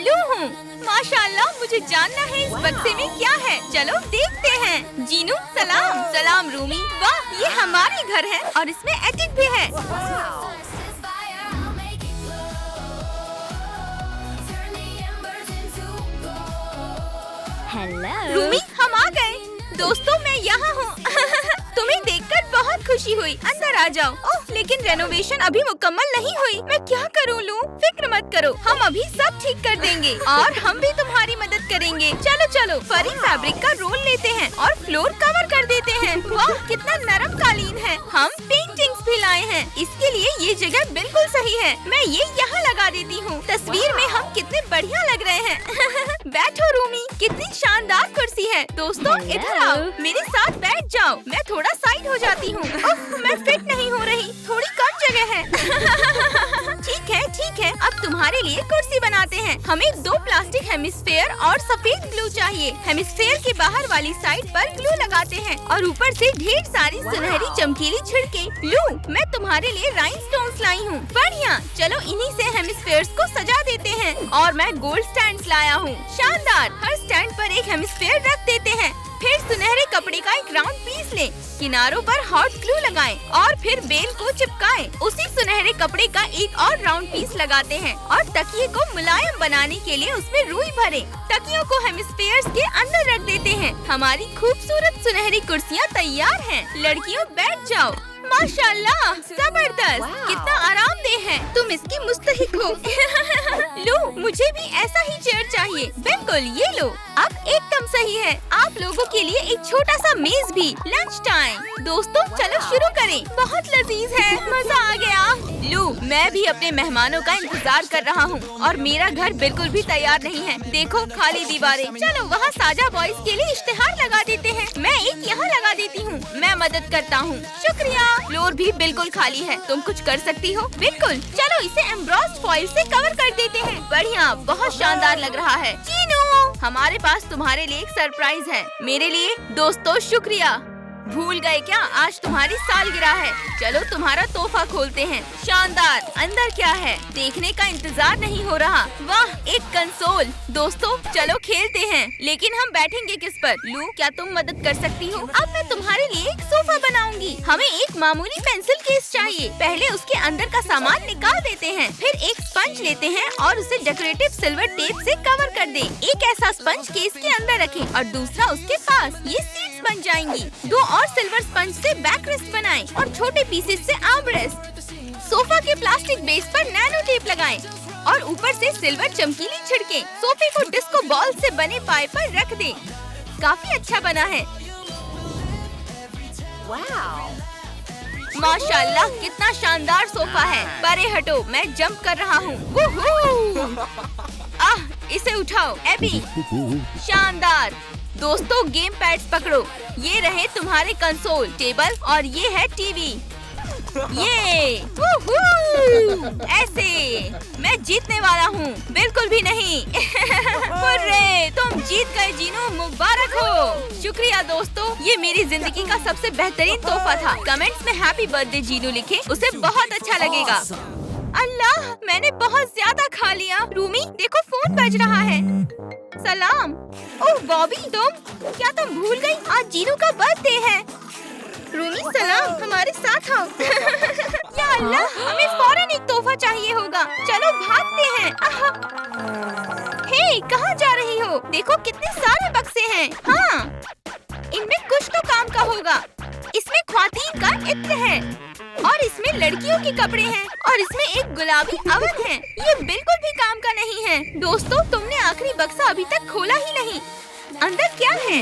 लू हूँ। माशाल्लाह, मुझे जानना है इस बक्से में क्या है। चलो देखते हैं। जीनू सलाम। सलाम रूमी। वाह, ये हमारे घर है और इसमें एटिक भी है। हेलो रूमी, हम आ गए। दोस्तों, मैं यहाँ हूँ। तुम्हें देखकर बहुत खुशी हुई। अंदर आ जाओ। ओह, लेकिन रेनोवेशन अभी मुकम्मल नहीं हुई। मैं क्या करूँ लू? फिक्र मत करो, हम अभी सब ठीक कर देंगे और हम भी तुम्हारी मदद करेंगे। चलो चलो, फरी फैब्रिक का रोल लेते हैं और फ्लोर कवर कर देते हैं। वाह, कितना नरम कालीन है। हम पेंटिंग्स भी लाए हैं। इसके लिए ये जगह बिल्कुल सही है। मैं ये यहाँ लगा देती हूँ। तस्वीर में हम कितने बढ़िया लग रहे हैं। बैठो रूमी, कितनी शानदार कुर्सी है। दोस्तों, इधर आओ, मेरे साथ बैठ जाओ। मैं थोड़ा साइड हो जाती हूँ। मैं फिट नहीं हो रही, थोड़ी कम जगह है। ठीक है, अब तुम्हारे लिए कुर्सी बनाते हैं। हमें 2 प्लास्टिक हेमिस्फेयर और सफेद ग्लू चाहिए। हेमिस्फेयर के बाहर वाली साइड पर ग्लू लगाते हैं और ऊपर से ढेर सारी सुनहरी चमकीली छिड़के। लू, मैं तुम्हारे लिए राइनस्टोन्स लाई हूँ। बढ़िया, चलो इन्हीं से हेमिस्फेयर्स को सजा देते हैं। और मैं गोल्ड स्टैंड लाया हूँ। शानदार, हर स्टैंड पर एक हेमिस्फेयर रख देते हैं। फिर सुनहरे कपड़े का एक राउंड पीस लें, किनारों पर हॉट ग्लू लगाएं और फिर बेल को चिपकाएं। उसी सुनहरे कपड़े का एक और राउंड पीस लगाते हैं और तकिए को मुलायम बनाने के लिए उसमें रुई भरें। तकियों को हेमिस्फेयर्स के अंदर रख देते हैं। हमारी खूबसूरत सुनहरी कुर्सियाँ तैयार हैं। लड़कियों, बैठ जाओ। माशाल्लाह, जबरदस्त, कितना आरामदेह है। तुम इसकी मुस्तहिक हो। लो, मुझे भी ऐसा ही चेयर चाहिए। बिल्कुल, ये लो। अब एकदम सही है। आप लोगों के लिए एक छोटा सा मेज भी। Lunch time. दोस्तों, चलो शुरू करें। बहुत लजीज है, मजा आ गया। लू, मैं भी अपने मेहमानों का इंतजार कर रहा हूँ और मेरा घर बिल्कुल भी तैयार नहीं है। देखो, खाली दीवारें। चलो वहाँ साजा बॉयज के लिए इश्तेहार लगा देते हैं। मैं एक यहाँ लगा देती हूँ। मैं मदद करता हूँ। शुक्रिया। फ्लोर भी बिल्कुल खाली है। तुम कुछ कर सकती हो? बिल्कुल, चलो इसे एम्ब्रॉस्ड फॉइल से कवर कर देते हैं। बढ़िया, बहुत शानदार लग रहा है। चीनू, हमारे पास तुम्हारे लिए एक सरप्राइज है। मेरे लिए? दोस्तों, शुक्रिया। भूल गए क्या? आज तुम्हारी सालगिरह है। चलो तुम्हारा तोहफा खोलते हैं। शानदार, अंदर क्या है? देखने का इंतजार नहीं हो रहा। वाह, एक कंसोल। दोस्तों, चलो खेलते हैं। लेकिन हम बैठेंगे किस पर? लू, क्या तुम मदद कर सकती हो? अब मैं तुम्हारे लिए एक सोफा बनाऊंगी। हमें एक मामूली पेंसिल केस चाहिए। पहले उसके अंदर का सामान निकाल देते हैं। फिर एक स्पंज लेते हैं और उसे डेकोरेटिव सिल्वर टेप से कवर कर दें। एक ऐसा स्पंज केस के अंदर रखें और दूसरा उसके पास। ये सीट्स बन जाएंगी। 2 और सिल्वर स्पंज से बैक रेस्ट बनाएं और छोटे पीसेस से आर्म रेस्ट। सोफा के प्लास्टिक बेस पर नैनो टेप लगाएं और ऊपर से सिल्वर चमकीली छिड़कें। सोफे को डिस्को बॉल से बने पाए पर रख दें। काफी अच्छा बना है। माशाल्लाह, कितना शानदार सोफा है। परे हटो, मैं जंप कर रहा हूँ। इसे उठाओ। एबी, शानदार। दोस्तों, गेम पैड्स पकड़ो। ये रहे तुम्हारे कंसोल, टेबल और ये है टीवी। ये ऐसे मैं जीतने वाला हूँ। बिल्कुल भी नहीं। हुर्रे, तुम जीत गए जीनू, मुबारक हो। शुक्रिया दोस्तों, ये मेरी जिंदगी का सबसे बेहतरीन तोहफा था। कमेंट्स में हैप्पी बर्थडे जीनू लिखें, उसे बहुत अच्छा लगेगा। अल्लाह, मैंने बहुत ज्यादा खा लिया। रूमी, देखो फोन बज रहा है। सलाम। ओह बॉबी, क्या तुम भूल गई? आज जीनू का बर्थडे है। रूमी सलाम, हमारे साथ आओ। या अल्लाह, हमें फौरन एक तोहफा चाहिए होगा। चलो भागते हैं। हे, कहाँ जा रही हो? देखो कितने सारे बक्से हैं। हाँ, इनमें कुछ तो काम का होगा। इसमें ख्वातीन का इत्र है और इसमें लड़कियों के कपड़े हैं और इसमें एक गुलाबी अवन है। ये बिल्कुल भी काम का नहीं है। दोस्तों, तुमने आखिरी बक्सा अभी तक खोला ही नहीं। अंदर क्या है?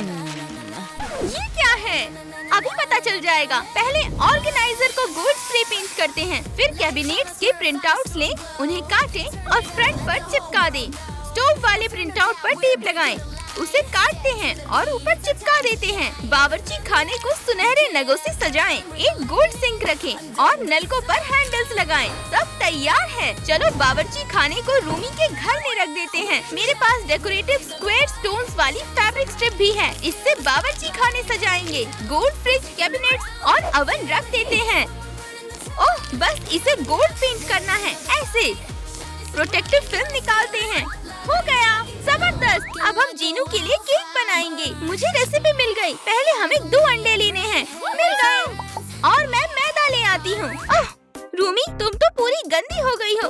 ये क्या है? अभी पता चल जाएगा। पहले ऑर्गेनाइजर को गोल्ड स्प्रे पेंट करते हैं। फिर कैबिनेट्स के प्रिंट आउट्स लें, उन्हें काटें और फ्रंट पर चिपका दें। स्टोव वाले प्रिंट आउट पर टेप लगाएं, उसे काटते हैं और ऊपर चिपका देते हैं। बावर्ची खाने को सुनहरे नगों से सजाएं। एक गोल्ड सिंक रखें और नलकों पर हैंडल्स लगाएं। सब तैयार है। चलो बावर्ची खाने को रूमी के घर में रख देते हैं। मेरे पास डेकोरेटिव स्क्वायर स्टोन्स वाली फैब्रिक स्ट्रिप भी है। इससे बावर्ची खाने सजाएंगे। गोल्ड फ्रिज, कैबिनेट्स और अवन रख देते हैं। ओह, बस इसे गोल्ड पेंट करना है। ऐसे प्रोटेक्टिव फिल्म निकालते हैं। हो गया। जीनू के लिए केक बनाएंगे। मुझे रेसिपी मिल गई। पहले हमें 2 अंडे लेने हैं। मिल गए। और मैं मैदा ले आती हूँ। रूमी, तुम तो पूरी गंदी हो गई हो।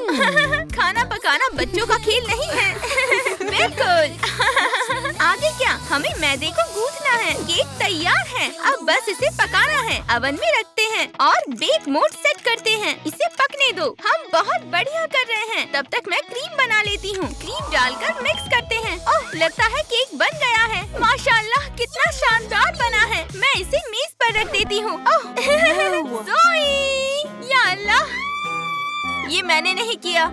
खाना पकाना बच्चों का खेल नहीं है। बिल्कुल। आगे क्या? हमें मैदे को गूंथना है। केक तैयार है। अब बस इसे पकाना है। ओवन में रखते हैं और बेक मोड सेट करते हैं। इसे पकने दो। हम बहुत बढ़िया कर रहे हैं। तब तक मैं क्रीम बना लेती हूँ। क्रीम डालकर मिक्स करते हैं। ओह, लगता है केक बन गया है। माशाल्लाह, कितना शानदार बना है। मैं इसे मेज पर रख देती हूँ। ओह, ज़ोई, या अल्लाह, ये मैंने नहीं किया।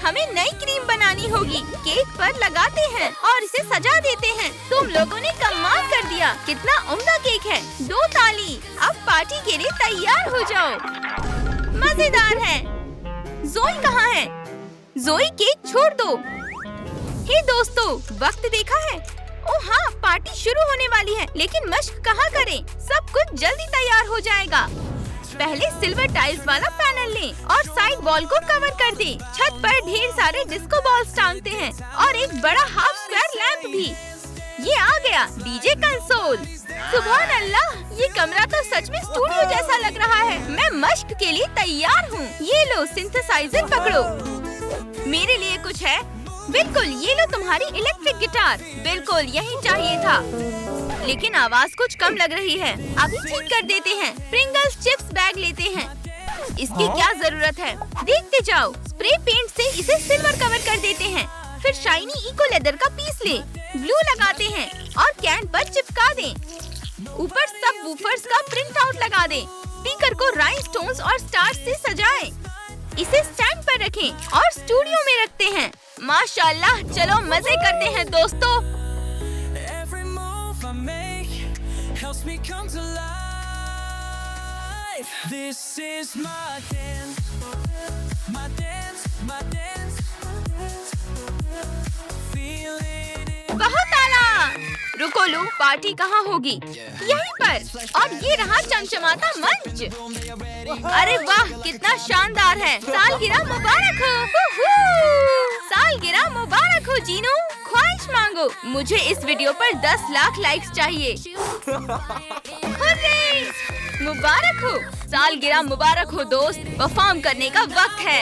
हमें नई क्रीम बनानी होगी। केक पर लगाते हैं और इसे सजा देते हैं। तुम लोगों ने कमाल कर दिया। कितना उम्दा केक है। 2 ताली। अब पार्टी के लिए तैयार हो जाओ। मजेदार है। ज़ोई कहाँ है? ज़ोई, केक छोड़ दो। हे दोस्तों, वक्त देखा है? ओह हाँ, पार्टी शुरू होने वाली है। लेकिन मश्क कहाँ करें? सब कुछ जल्दी तैयार हो जाएगा। पहले सिल्वर टाइल्स वाला पैनल लें और साइड वॉल को कवर कर दें। छत पर ढेर सारे डिस्को बॉल्स टांगते हैं और एक बड़ा हाफ स्क्वायर लैंप भी। ये आ गया डीजे कंसोल। सुभान अल्लाह, ये कमरा तो सच में स्टूडियो जैसा लग रहा है। मैं मश्क के लिए तैयार हूँ। ये लो, सिंथेसाइजर पकड़ो। मेरे लिए कुछ है? बिल्कुल, ये लो तुम्हारी इलेक्ट्रिक गिटार। बिल्कुल यही चाहिए था, लेकिन आवाज कुछ कम लग रही है। अभी ठीक कर देते हैं। प्रिंगल्स चिप्स बैग लेते हैं। इसकी क्या जरूरत है? देखते जाओ। स्प्रे पेंट से इसे सिल्वर कवर कर देते हैं। फिर शाइनी इको लेदर का पीस ले, ग्लू लगाते हैं और कैन पर चिपका दें। ऊपर सब वूफर्स का प्रिंट आउट लगा दें। स्पीकर को राइनस्टोन्स और स्टार्स से सजाएं। इसे स्टैंड पर रखें और स्टूडियो में रखते हैं। माशाल्लाह, चलो मजे करते हैं दोस्तों। Helps me come to life. This is my dance, my dance, my dance. बहुत आला। रुको लो, पार्टी कहाँ होगी? यहीं पर। और ये रहा चमचमाता मंच। अरे वाह, कितना शानदार है। सालगिरह मुबारक हो। सालगिरह मुबारक हो जीनू। ख्वाहिश मांगो। मुझे इस वीडियो पर 10 लाख लाइक्स चाहिए। मुबारक हो। सालगिरह मुबारक हो दोस्त। परफॉर्म करने का वक्त है।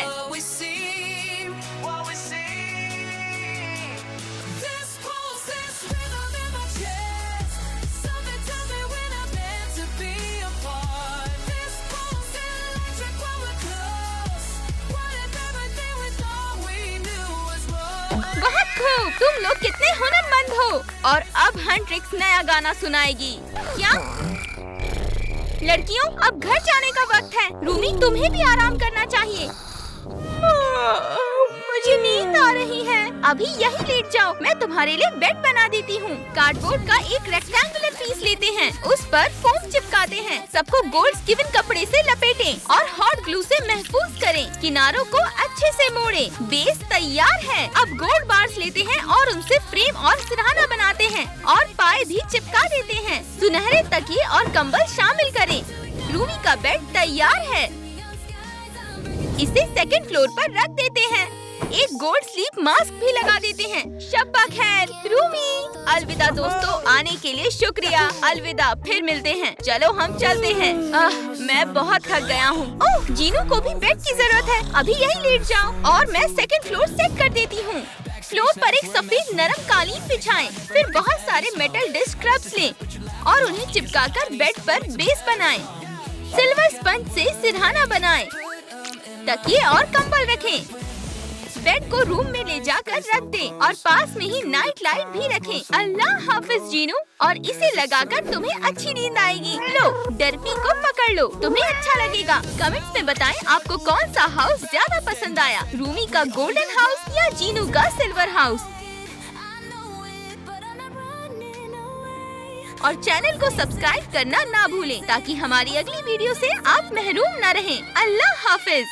बहुत खूब। तुम लोग कितने हुनरमंद हो। और अब हंट्रिक्स नया गाना सुनाएगी। क्या? लड़कियों, अब घर जाने का वक्त है। रूमी, तुम्हें भी आराम करना चाहिए। मुझे नींद आ रही है। अभी यहीं लेट जाओ। मैं तुम्हारे लिए बेड बना देती हूँ। कार्डबोर्ड का एक रेक्टेंगुलर पीस लेते हैं। उस पर फोम चिपकाते हैं। सबको गोल्ड स्किन कपड़े से लपेटें और हॉट ग्लू से महफूज करें। किनारों को अच्छे से मोड़ें। बेस तैयार है। अब गोल्ड बार्स लेते हैं और उनसे फ्रेम और सिरहाना बनाते हैं और पाए भी चिपका देते हैं। सुनहरे तकिए और कंबल शामिल करें। रूमी का बेड तैयार है। इसे सेकंड फ्लोर पर रख देते हैं। एक गोल्ड स्लीप मास्क भी लगा देते हैं। शब्बा खैर रूमी। अलविदा दोस्तों, आने के लिए शुक्रिया। अलविदा, फिर मिलते हैं। चलो हम चलते हैं। मैं बहुत थक गया हूँ। ओह, जीनू को भी बेड की जरूरत है। अभी यही लेट जाओ और मैं सेकंड फ्लोर सेट कर देती हूँ। फ्लोर पर एक सफेद नरम कालीन बिछाएं। फिर बहुत सारे मेटल डिस्क स्क्रब्स लें और उन्हें चिपकाकर बेड पर बेस बनाएं। सिल्वर स्पंज से सिरहाना बनाएं। तकिए और कंबल रखें। बेड को रूम में ले जाकर रख दें और पास में ही नाइट लाइट भी रखें। अल्लाह हाफिज जीनू। और इसे लगाकर तुम्हें अच्छी नींद आएगी। लो, डरपी को पकड़ लो, तुम्हें अच्छा लगेगा। कमेंट्स में बताएं आपको कौन सा हाउस ज्यादा पसंद आया, रूमी का गोल्डन हाउस या जीनू का सिल्वर हाउस। और चैनल को सब्सक्राइब करना ना भूलें ताकि हमारी अगली वीडियो से आप महरूम न रहें। अल्लाह हाफिज।